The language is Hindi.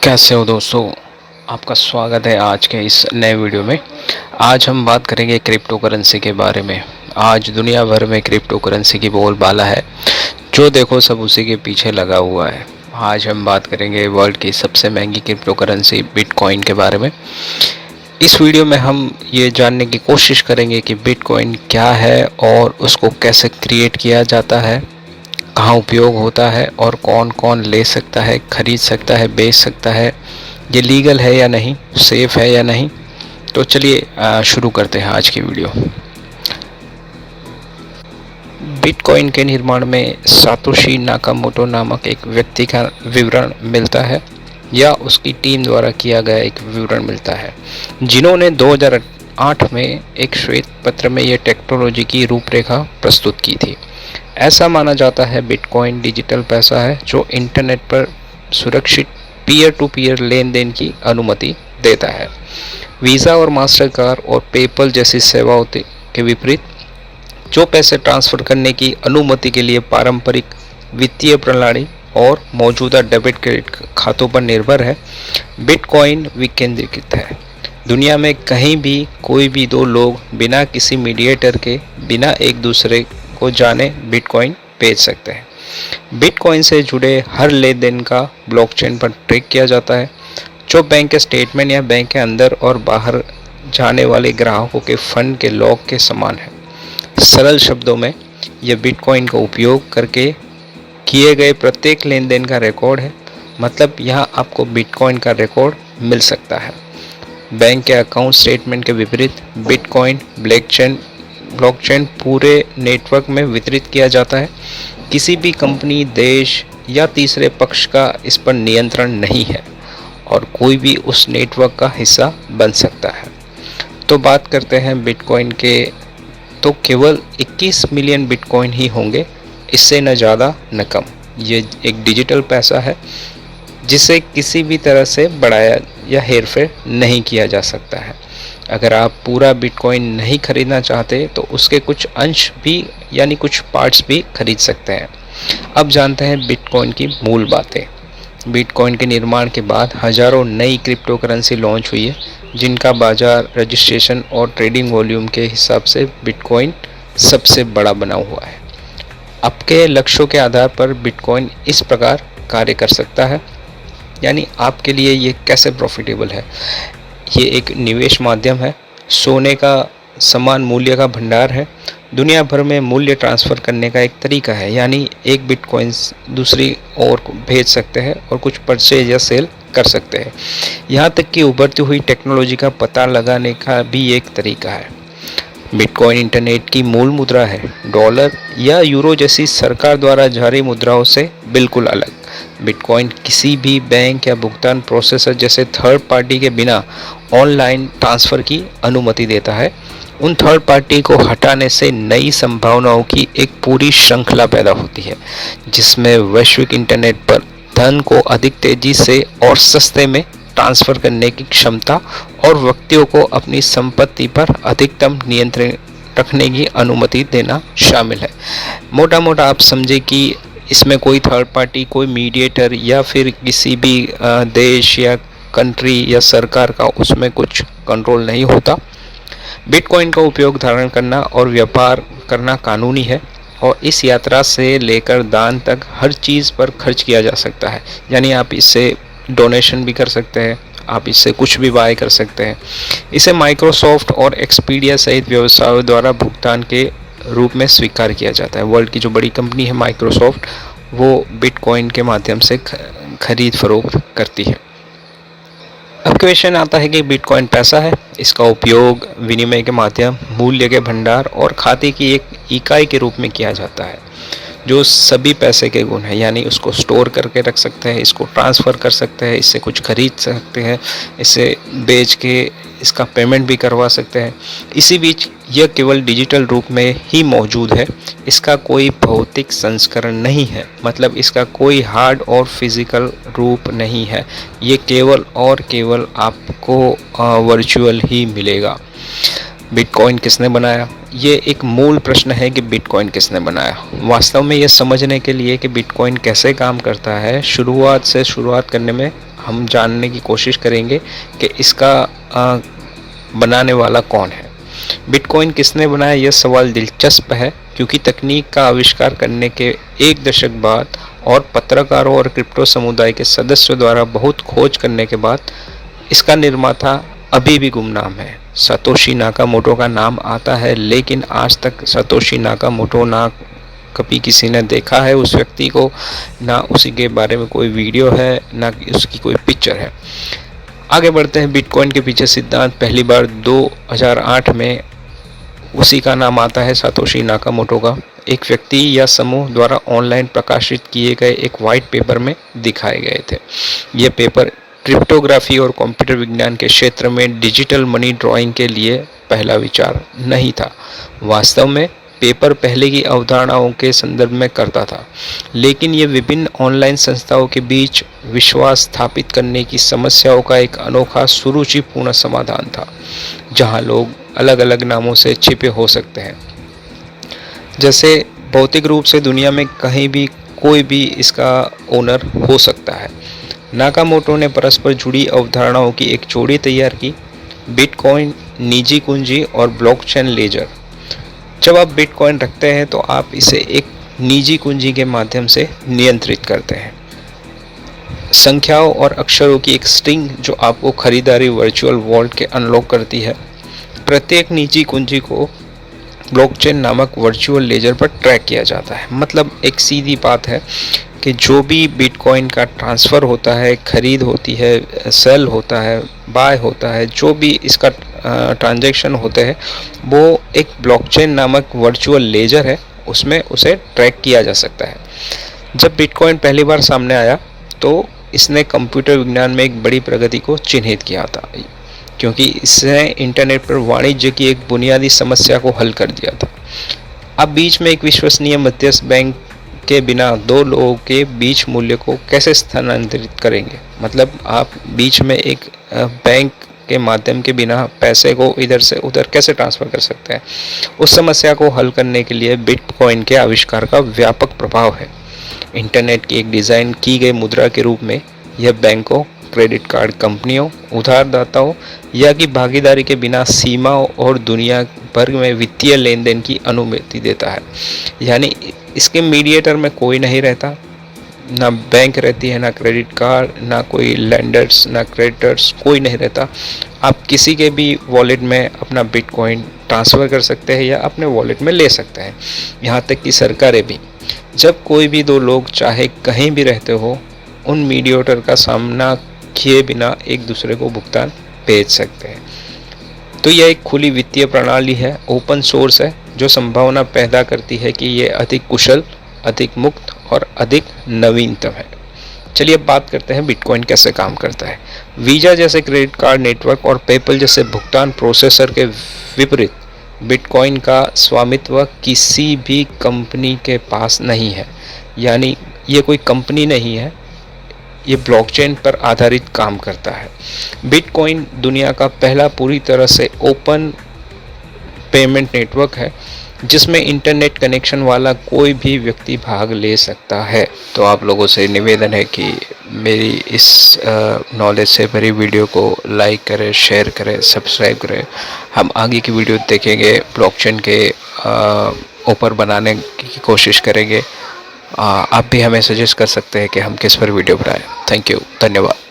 कैसे हो दोस्तों। आपका स्वागत है आज के इस नए वीडियो में। आज हम बात करेंगे क्रिप्टो करेंसी के बारे में। आज दुनिया भर में क्रिप्टो करेंसी की बोलबाला है, जो देखो सब उसी के पीछे लगा हुआ है। आज हम बात करेंगे वर्ल्ड की सबसे महंगी क्रिप्टो करेंसी बिटकॉइन के बारे में। इस वीडियो में हम ये जानने की कोशिश करेंगे कि बिटकॉइन क्या है और उसको कैसे क्रिएट किया जाता है, कहाँ उपयोग होता है और कौन कौन ले सकता है, खरीद सकता है, बेच सकता है, ये लीगल है या नहीं, सेफ़ है या नहीं। तो चलिए शुरू करते हैं आज की वीडियो। बिटकॉइन के निर्माण में सातोशी नाकामोटो नामक एक व्यक्ति का विवरण मिलता है या उसकी टीम द्वारा किया गया एक विवरण मिलता है, जिन्होंने 2008 में एक श्वेत पत्र में यह टेक्नोलॉजी की रूपरेखा प्रस्तुत की थी। ऐसा माना जाता है बिटकॉइन डिजिटल पैसा है जो इंटरनेट पर सुरक्षित पीयर टू पीयर लेन देन की अनुमति देता है। वीज़ा और मास्टर कार्ड और पेपल जैसी सेवाओं के विपरीत, जो पैसे ट्रांसफ़र करने की अनुमति के लिए पारंपरिक वित्तीय प्रणाली और मौजूदा डेबिट क्रेडिट खातों पर निर्भर है, बिटकॉइन विकेंद्रीकृत है। दुनिया में कहीं भी कोई भी दो लोग बिना किसी मीडिएटर के, बिना एक दूसरे को जाने बिटकॉइन बेच सकते हैं। बिटकॉइन से जुड़े हर लेन देन का ब्लॉकचेन पर ट्रैक किया जाता है, जो बैंक के स्टेटमेंट या बैंक के अंदर और बाहर जाने वाले ग्राहकों के फंड के लॉग के समान है। सरल शब्दों में, यह बिटकॉइन का उपयोग करके किए गए प्रत्येक लेन देन का रिकॉर्ड है। मतलब यहाँ आपको बिटकॉइन का रिकॉर्ड मिल सकता है। बैंक के अकाउंट स्टेटमेंट के विपरीत, बिटकॉइन ब्लॉकचेन पूरे नेटवर्क में वितरित किया जाता है। किसी भी कंपनी, देश या तीसरे पक्ष का इस पर नियंत्रण नहीं है और कोई भी उस नेटवर्क का हिस्सा बन सकता है। तो बात करते हैं बिटकॉइन के, तो केवल 21 मिलियन बिटकॉइन ही होंगे, इससे न ज़्यादा न कम। ये एक डिजिटल पैसा है जिसे किसी भी तरह से बढ़ाया या हेरफेर नहीं किया जा सकता है। अगर आप पूरा बिटकॉइन नहीं खरीदना चाहते तो उसके कुछ अंश भी यानी कुछ पार्ट्स भी खरीद सकते हैं। अब जानते हैं बिटकॉइन की मूल बातें। बिटकॉइन के निर्माण के बाद हज़ारों नई क्रिप्टो करेंसी लॉन्च हुई है, जिनका बाजार, रजिस्ट्रेशन और ट्रेडिंग वॉल्यूम के हिसाब से बिटकॉइन सबसे बड़ा बना हुआ है। आपके लक्ष्यों के आधार पर बिटकॉइन इस प्रकार कार्य कर सकता है, यानी आपके लिए ये कैसे प्रॉफिटेबल है। ये एक निवेश माध्यम है, सोने का समान मूल्य का भंडार है, दुनिया भर में मूल्य ट्रांसफ़र करने का एक तरीका है, यानी एक बिटकॉइन दूसरी ओर भेज सकते हैं और कुछ परचेज या सेल कर सकते हैं। यहाँ तक कि उभरती हुई टेक्नोलॉजी का पता लगाने का भी एक तरीका है। बिटकॉइन इंटरनेट की मूल मुद्रा है, डॉलर या यूरो जैसी सरकार द्वारा जारी मुद्राओं से बिल्कुल अलग। बिटकॉइन किसी भी बैंक या भुगतान प्रोसेसर जैसे थर्ड पार्टी के बिना ऑनलाइन ट्रांसफ़र की अनुमति देता है। उन थर्ड पार्टी को हटाने से नई संभावनाओं की एक पूरी श्रृंखला पैदा होती है, जिसमें वैश्विक इंटरनेट पर धन को अधिक तेज़ी से और सस्ते में ट्रांसफ़र करने की क्षमता और व्यक्तियों को अपनी संपत्ति पर अधिकतम नियंत्रण रखने की अनुमति देना शामिल है। मोटा मोटा आप समझे कि इसमें कोई थर्ड पार्टी, कोई मीडिएटर या फिर किसी भी देश या कंट्री या सरकार का उसमें कुछ कंट्रोल नहीं होता। बिटकॉइन का उपयोग धारण करना और व्यापार करना कानूनी है और इस यात्रा से लेकर दान तक हर चीज़ पर खर्च किया जा सकता है। यानी आप इससे डोनेशन भी कर सकते हैं, आप इससे कुछ भी बाय कर सकते हैं। इसे माइक्रोसॉफ्ट और एक्सपीडिया सहित व्यवसायों द्वारा भुगतान के रूप में स्वीकार किया जाता है। वर्ल्ड की जो बड़ी कंपनी है माइक्रोसॉफ्ट, वो बिटकॉइन के माध्यम से खरीद फरोख्त करती है। अब क्वेश्चन आता है कि बिटकॉइन पैसा है, इसका उपयोग विनिमय के माध्यम, मूल्य के भंडार और खाते की एक इकाई के रूप में किया जाता है, जो सभी पैसे के गुण हैं। यानी उसको स्टोर करके रख सकते हैं, इसको ट्रांसफ़र कर सकते हैं, इससे कुछ खरीद सकते हैं, इसे बेच के इसका पेमेंट भी करवा सकते हैं। इसी बीच यह केवल डिजिटल रूप में ही मौजूद है, इसका कोई भौतिक संस्करण नहीं है। मतलब इसका कोई हार्ड और फिज़िकल रूप नहीं है, ये केवल और केवल आपको वर्चुअल ही मिलेगा। बिटकॉइन किसने बनाया? ये एक मूल प्रश्न है कि बिटकॉइन किसने बनाया। वास्तव में ये समझने के लिए कि बिटकॉइन कैसे काम करता है, शुरुआत करने में हम जानने की कोशिश करेंगे कि इसका बनाने वाला कौन है। बिटकॉइन किसने बनाया, यह सवाल दिलचस्प है क्योंकि तकनीक का आविष्कार करने के एक दशक बाद और पत्रकारों और क्रिप्टो समुदाय के सदस्यों द्वारा बहुत खोज करने के बाद इसका निर्माता अभी भी गुमनाम है। सातोशी नाकामोटो का नाम आता है, लेकिन आज तक सातोशी नाकामोटो ना कभी किसी ने देखा है उस व्यक्ति को, ना उसी के बारे में कोई वीडियो है, ना उसकी कोई पिक्चर है। आगे बढ़ते हैं। बिटकॉइन के पीछे सिद्धांत पहली बार 2008 में उसी का नाम आता है, सातोशी नाकामोटो का, एक व्यक्ति या समूह द्वारा ऑनलाइन प्रकाशित किए गए एक वाइट पेपर में दिखाए गए थे। यह पेपर क्रिप्टोग्राफी और कंप्यूटर विज्ञान के क्षेत्र में डिजिटल मनी ड्राइंग के लिए पहला विचार नहीं था। वास्तव में पेपर पहले की अवधारणाओं के संदर्भ में करता था, लेकिन ये विभिन्न ऑनलाइन संस्थाओं के बीच विश्वास स्थापित करने की समस्याओं का एक अनोखा सुरुचिपूर्ण समाधान था, जहां लोग अलग अलग नामों से छिपे हो सकते हैं। जैसे भौतिक रूप से दुनिया में कहीं भी कोई भी इसका ओनर हो सकता है। नाकामोटो ने परस्पर जुड़ी अवधारणाओं की एक जोड़ी तैयार की, बिटकॉइन, निजी कुंजी और ब्लॉकचेन लेजर। जब आप बिटकॉइन रखते हैं तो आप इसे एक निजी कुंजी के माध्यम से नियंत्रित करते हैं। संख्याओं और अक्षरों की एक स्ट्रिंग जो आपको खरीदारी वर्चुअल वॉलेट के अनलॉक करती है। प्रत्येक निजी कुंजी को ब्लॉकचेन नामक वर्चुअल लेजर पर ट्रैक किया जाता है। मतलब एक सीधी बात है कि जो भी बिटकॉइन का ट्रांसफ़र होता है, खरीद होती है, सेल होता है, बाय होता है, जो भी इसका ट्रांजैक्शन होते हैं, वो एक ब्लॉकचेन नामक वर्चुअल लेजर है, उसमें उसे ट्रैक किया जा सकता है। जब बिटकॉइन पहली बार सामने आया तो इसने कंप्यूटर विज्ञान में एक बड़ी प्रगति को चिन्हित किया था, क्योंकि इसने इंटरनेट पर वाणिज्य की एक बुनियादी समस्या को हल कर दिया था। अब बीच में एक विश्वसनीय मध्यस्थ बैंक के बिना दो लोगों के बीच मूल्य को कैसे स्थानांतरित करेंगे। मतलब आप बीच में एक बैंक के माध्यम के बिना पैसे को इधर से उधर कैसे ट्रांसफ़र कर सकते हैं। उस समस्या को हल करने के लिए बिटकॉइन के आविष्कार का व्यापक प्रभाव है। इंटरनेट की एक डिज़ाइन की गई मुद्रा के रूप में यह बैंकों, क्रेडिट कार्ड कंपनियों, उधारदाताओं या की भागीदारी के बिना सीमाओं और दुनिया भर में वित्तीय लेन देन की अनुमति देता है। यानी इसके मीडिएटर में कोई नहीं रहता, ना बैंक रहती है, ना क्रेडिट कार्ड, ना कोई लेंडर्स, ना क्रेडिटर्स, कोई नहीं रहता। आप किसी के भी वॉलेट में अपना बिटकॉइन ट्रांसफ़र कर सकते हैं या अपने वॉलेट में ले सकते हैं। यहाँ तक कि सरकारें भी, जब कोई भी दो लोग चाहे कहीं भी रहते हो, उन मीडिएटर का सामना किए बिना एक दूसरे को भुगतान भेज सकते हैं। तो यह एक खुली वित्तीय प्रणाली है, ओपन सोर्स है, जो संभावना पैदा करती है कि ये अधिक कुशल, अधिक मुक्त और अधिक नवीनतम है। चलिए अब बात करते हैं बिटकॉइन कैसे काम करता है। वीज़ा जैसे क्रेडिट कार्ड नेटवर्क और पेपल जैसे भुगतान प्रोसेसर के विपरीत बिटकॉइन का स्वामित्व किसी भी कंपनी के पास नहीं है। यानी ये कोई कंपनी नहीं है, ये ब्लॉकचेन पर आधारित काम करता है। बिटकॉइन दुनिया का पहला पूरी तरह से ओपन पेमेंट नेटवर्क है, जिसमें इंटरनेट कनेक्शन वाला कोई भी व्यक्ति भाग ले सकता है। तो आप लोगों से निवेदन है कि मेरी इस नॉलेज से भरी वीडियो को लाइक करें, शेयर करें, सब्सक्राइब करें। हम आगे की वीडियो देखेंगे, ब्लॉकचेन के ऊपर बनाने की कोशिश करेंगे। आप भी हमें सजेस्ट कर सकते हैं कि हम किस पर वीडियो बनाएं। थैंक यू, धन्यवाद।